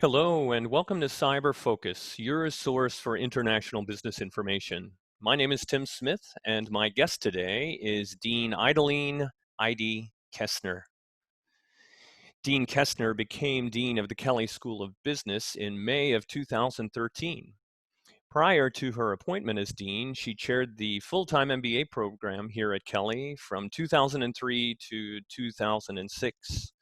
Hello and welcome to CIBER Focus, your source for international business information. My name is Tim Smith and my guest today is Dean Idalene Idie Kesner. Dean Kesner became Dean of the Kelley School of Business in May of 2013. Prior to her appointment as Dean, she chaired the full-time MBA program here at Kelley from 2003 to 2006.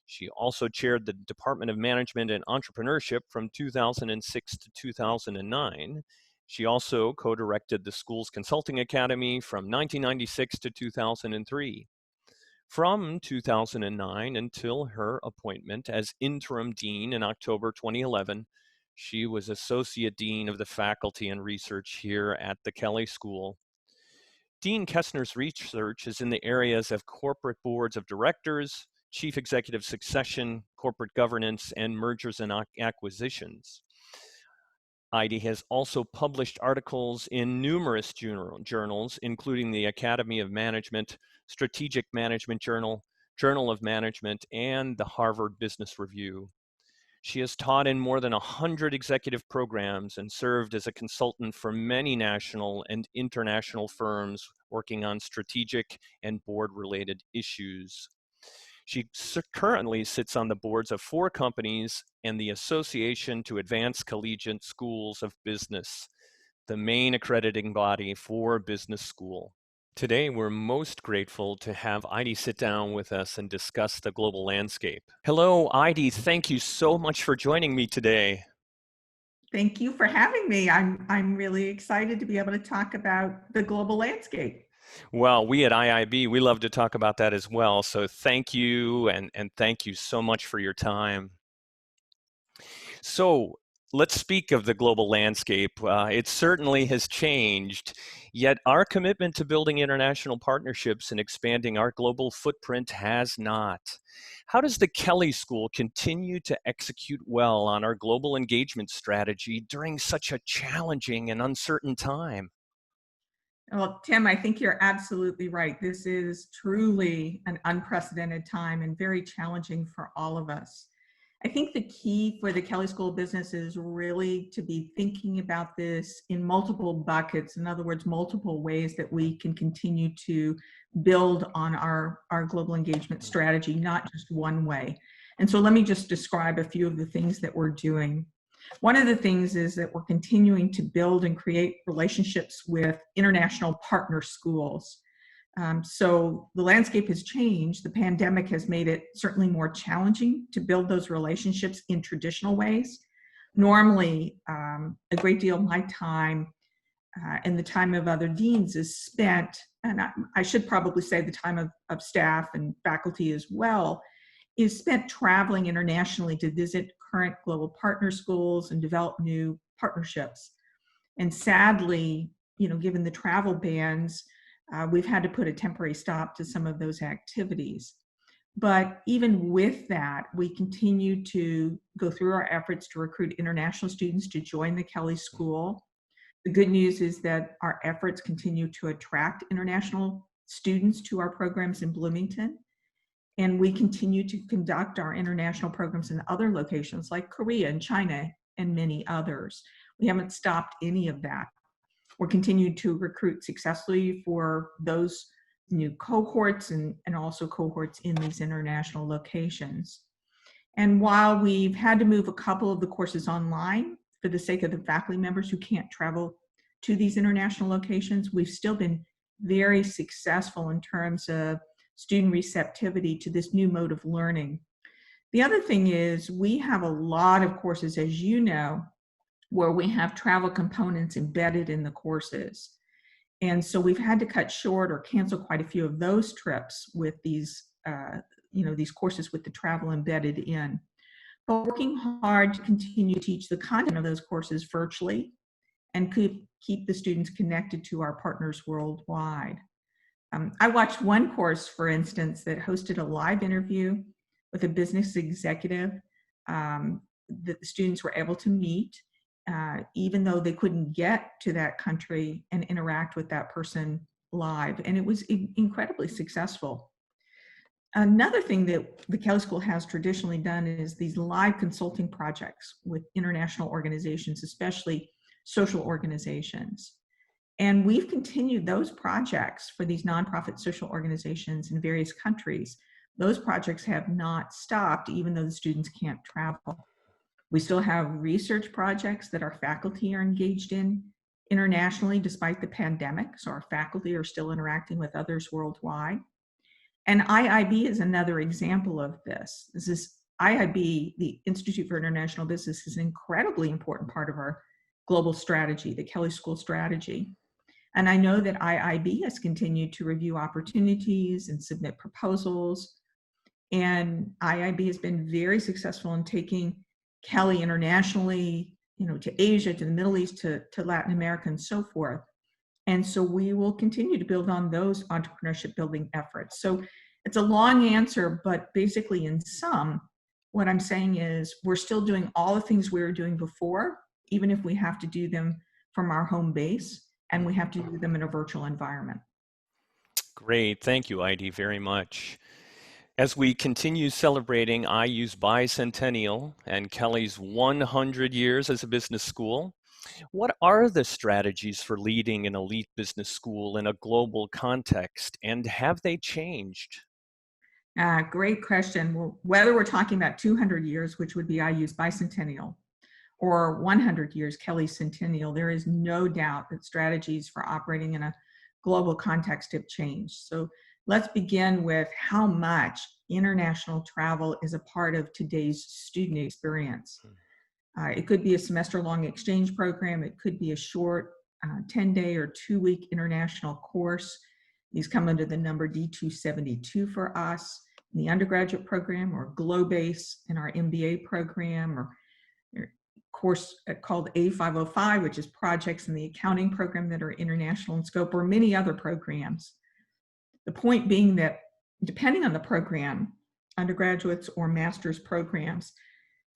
She also chaired the Department of Management and Entrepreneurship from 2006 to 2009. She also co-directed the school's Consulting Academy from 1996 to 2003. From 2009 until her appointment as interim dean in October 2011, she was Associate Dean of the Faculty and Research here at the Kelley School. Dean Kesner's research is in the areas of corporate boards of directors, chief executive succession, corporate governance, and mergers and acquisitions. Idie has also published articles in numerous journals, including the Academy of Management, Strategic Management Journal, Journal of Management, and the Harvard Business Review. She has taught in more than 100 executive programs and served as a consultant for many national and international firms working on strategic and board-related issues. She currently sits on the boards of 4 companies and the Association to Advance Collegiate Schools of Business, the main accrediting body for business school. Today, we're most grateful to have Idie sit down with us and discuss the global landscape. Hello, Idie. Thank you so much for joining me today. Thank you for having me. I'm really excited to be able to talk about the global landscape. Well, we at IIB, we love to talk about that as well. So thank you, and thank you so much for your time. So let's speak of the global landscape. It certainly has changed, yet our commitment to building international partnerships and expanding our global footprint has not. How does the Kelley School continue to execute well on our global engagement strategy during such a challenging and uncertain time? Well, Tim, I think you're absolutely right. This is truly an unprecedented time and very challenging for all of us. I think the key for the Kelley School of Business is really to be thinking about this in multiple buckets. In other words, multiple ways that we can continue to build on our global engagement strategy, not just one way. And so let me just describe a few of the things that we're doing. One of the things is that we're continuing to build and create relationships with international partner schools. So the landscape has changed. The pandemic has made it certainly more challenging to build those relationships in traditional ways. Normally, a great deal of my time and the time of other deans is spent, and I should probably say the time of staff and faculty as well, is spent traveling internationally to visit current global partner schools and develop new partnerships. And sadly, given the travel bans, we've had to put a temporary stop to some of those activities. But even with that, we continue to go through our efforts to recruit international students to join the Kelley School. The good news is that our efforts continue to attract international students to our programs in Bloomington. And we continue to conduct our international programs in other locations like Korea and China and many others. We haven't stopped any of that. We're continuing to recruit successfully for those new cohorts and also cohorts in these international locations. And while we've had to move a couple of the courses online for the sake of the faculty members who can't travel to these international locations, we've still been very successful in terms of student receptivity to this new mode of learning. The other thing is we have a lot of courses, as you know, where we have travel components embedded in the courses. And so we've had to cut short or cancel quite a few of those trips with these courses with the travel embedded in. But working hard to continue to teach the content of those courses virtually and keep the students connected to our partners worldwide. I watched one course, for instance, that hosted a live interview with a business executive that the students were able to meet, even though they couldn't get to that country and interact with that person live. And it was incredibly successful. Another thing that the Kelley School has traditionally done is these live consulting projects with international organizations, especially social organizations. And we've continued those projects for these nonprofit social organizations in various countries. Those projects have not stopped, even though the students can't travel. We still have research projects that our faculty are engaged in internationally despite the pandemic. So our faculty are still interacting with others worldwide. And IIB is another example of this. This is IIB, the Institute for International Business, is an incredibly important part of our global strategy, the Kelley School strategy. And I know that IIB has continued to review opportunities and submit proposals. And IIB has been very successful in taking Kelley internationally, to Asia, to the Middle East, to Latin America, and so forth. And so we will continue to build on those entrepreneurship building efforts. So it's a long answer, but basically in sum, what I'm saying is we're still doing all the things we were doing before, even if we have to do them from our home base and we have to do them in a virtual environment. Great, thank you, Idie, very much. As we continue celebrating IU's bicentennial and Kelley's 100 years as a business school, what are the strategies for leading an elite business school in a global context, and have they changed? Great question. Well, whether we're talking about 200 years, which would be IU's bicentennial, or 100 years, Kelley's centennial, there is no doubt that strategies for operating in a global context have changed. So let's begin with how much international travel is a part of today's student experience. It could be a semester-long exchange program. It could be a short 10-day or 2-week international course. These come under the number D272 for us in the undergraduate program, or GloBase in our MBA program, or course called A505, which is projects in the accounting program that are international in scope, or many other programs. The point being that depending on the program, undergraduates or master's programs,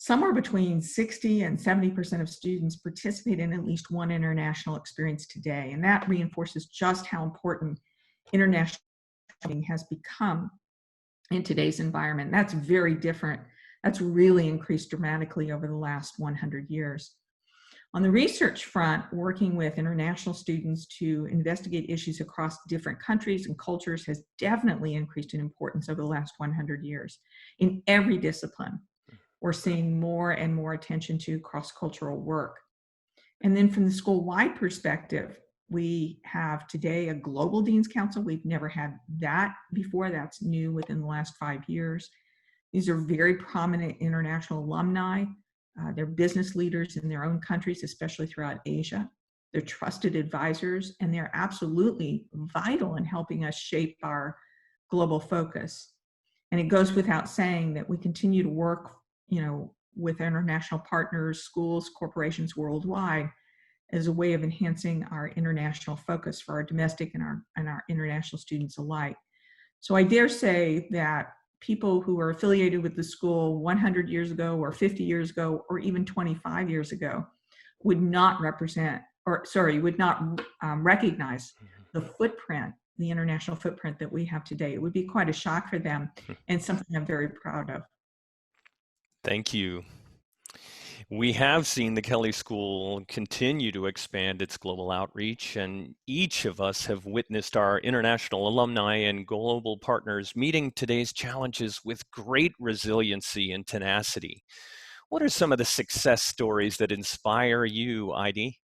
somewhere between 60 and 70% of students participate in at least one international experience today. And that reinforces just how important international has become in today's environment. That's very different. That's really increased dramatically over the last 100 years. On the research front, working with international students to investigate issues across different countries and cultures has definitely increased in importance over the last 100 years. In every discipline, we're seeing more and more attention to cross-cultural work. And then from the school-wide perspective, we have today a global Dean's Council. We've never had that before. That's new within the last 5 years. These are very prominent international alumni. They're business leaders in their own countries, especially throughout Asia. They're trusted advisors, and they're absolutely vital in helping us shape our global focus. And it goes without saying that we continue to work, with international partners, schools, corporations worldwide as a way of enhancing our international focus for our domestic and our international students alike. So I dare say that people who are affiliated with the school 100 years ago or 50 years ago or even 25 years ago would not recognize the footprint, the international footprint that we have today. It would be quite a shock for them and something I'm very proud of. Thank you. We have seen the Kelley School continue to expand its global outreach, and each of us have witnessed our international alumni and global partners meeting today's challenges with great resiliency and tenacity. What are some of the success stories that inspire you, Idie?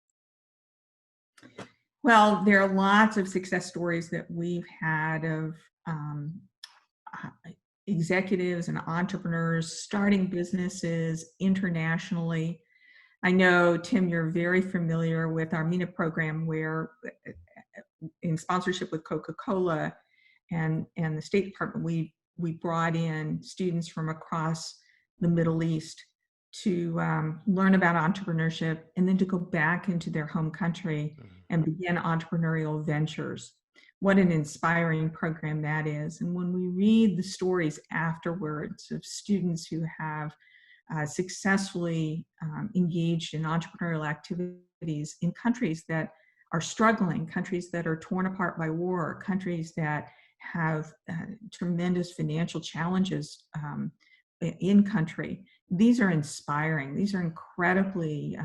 Well, there are lots of success stories that we've had of executives and entrepreneurs starting businesses internationally. I know, Tim, you're very familiar with our MENA program, where in sponsorship with Coca-Cola and the State Department, we brought in students from across the Middle East to learn about entrepreneurship and then to go back into their home country and begin entrepreneurial ventures. What an inspiring program that is. And when we read the stories afterwards of students who have successfully engaged in entrepreneurial activities in countries that are struggling, countries that are torn apart by war, countries that have tremendous financial challenges in country. These are inspiring. These are incredibly,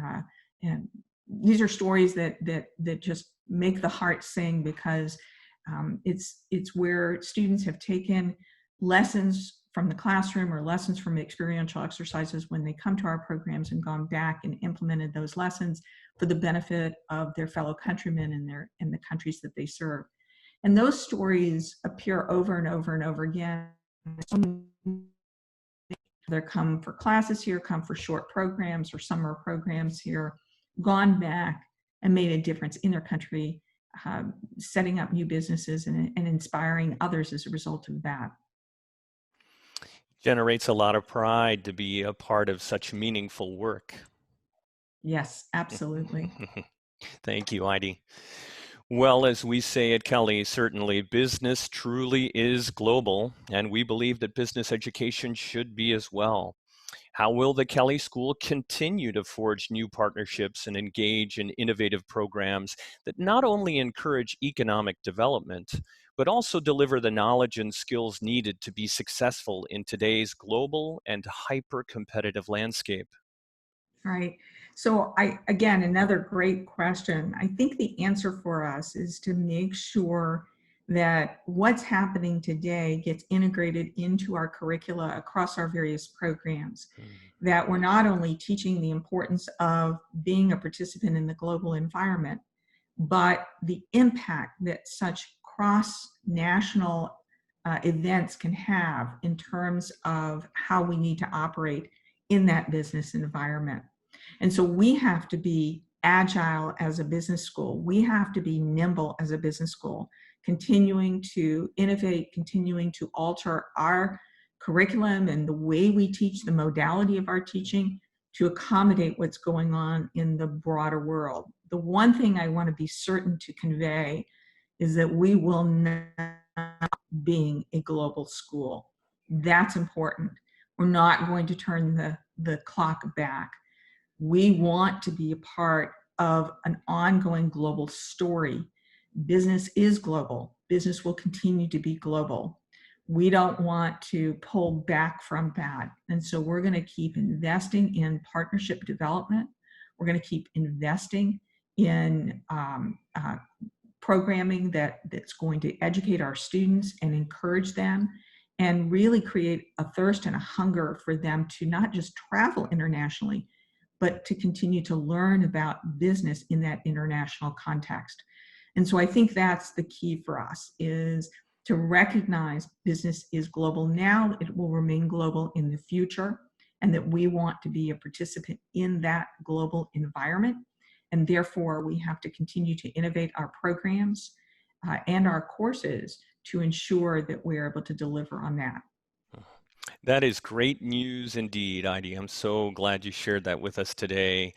and these are stories that just make the heart sing, because it's where students have taken lessons from the classroom or lessons from experiential exercises when they come to our programs and gone back and implemented those lessons for the benefit of their fellow countrymen in the countries that they serve. And those stories appear over and over and over again. They come for classes here, come for short programs or summer programs here, gone back and made a difference in their country, setting up new businesses and inspiring others as a result of that. Generates a lot of pride to be a part of such meaningful work. Yes, absolutely. Thank you, Idie. Well, as we say at Kelley, certainly business truly is global, and we believe that business education should be as well. How will the Kelley School continue to forge new partnerships and engage in innovative programs that not only encourage economic development, but also deliver the knowledge and skills needed to be successful in today's global and hyper-competitive landscape? Right. So again, another great question. I think the answer for us is to make sure that what's happening today gets integrated into our curricula across our various programs. That we're not only teaching the importance of being a participant in the global environment, but the impact that such cross-national events can have in terms of how we need to operate in that business environment. And so we have to be agile as a business school. We have to be nimble as a business school, continuing to innovate, continuing to alter our curriculum and the way we teach, the modality of our teaching, to accommodate what's going on in the broader world. The one thing I want to be certain to convey is that we will not being a global school. That's important. We're not going to turn the clock back. We want to be a part of an ongoing global story. Business is global. Business will continue to be global. We don't want to pull back from that. And so we're going to keep investing in partnership development. We're going to keep investing in programming that's going to educate our students and encourage them, and really create a thirst and a hunger for them to not just travel internationally, but to continue to learn about business in that international context. And so I think that's the key for us, is to recognize business is global now, it will remain global in the future, and that we want to be a participant in that global environment. And therefore, we have to continue to innovate our programs and our courses to ensure that we're able to deliver on that. That is great news indeed, Idie. I'm so glad you shared that with us today.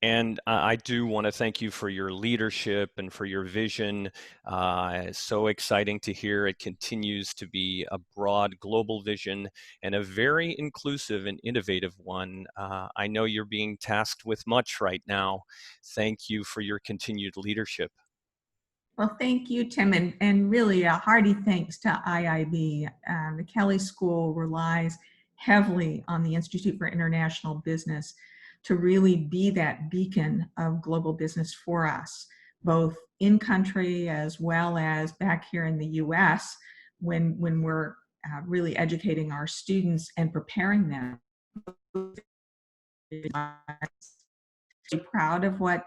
And I do want to thank you for your leadership and for your vision. It's so exciting to hear it continues to be a broad global vision and a very inclusive and innovative one. I know you're being tasked with much right now. Thank you for your continued leadership. Well, thank you, Tim, and really a hearty thanks to IIB. The Kelley School relies heavily on the Institute for International Business to really be that beacon of global business for us, both in country as well as back here in the US, when we're really educating our students and preparing them. I'm proud of what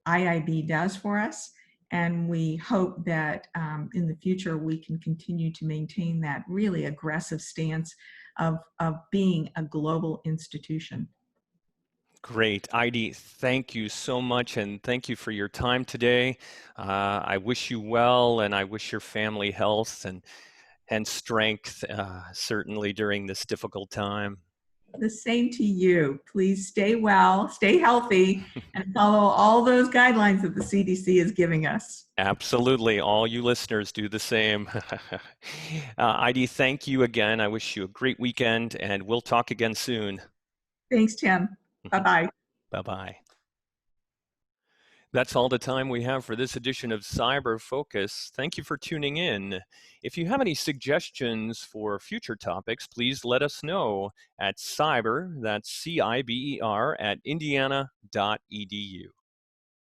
IIB does for us, and we hope that in the future we can continue to maintain that really aggressive stance of being a global institution. Great. Idie, thank you so much, and thank you for your time today. I wish you well, and I wish your family health and strength, certainly during this difficult time. The same to you. Please stay well, stay healthy, and follow all those guidelines that the CDC is giving us. Absolutely. All you listeners do the same. Idie, thank you again. I wish you a great weekend, and we'll talk again soon. Thanks, Tim. Bye-bye. Bye-bye. That's all the time we have for this edition of CIBER Focus. Thank you for tuning in. If you have any suggestions for future topics, please let us know at CIBER, that's CIBER, at indiana.edu.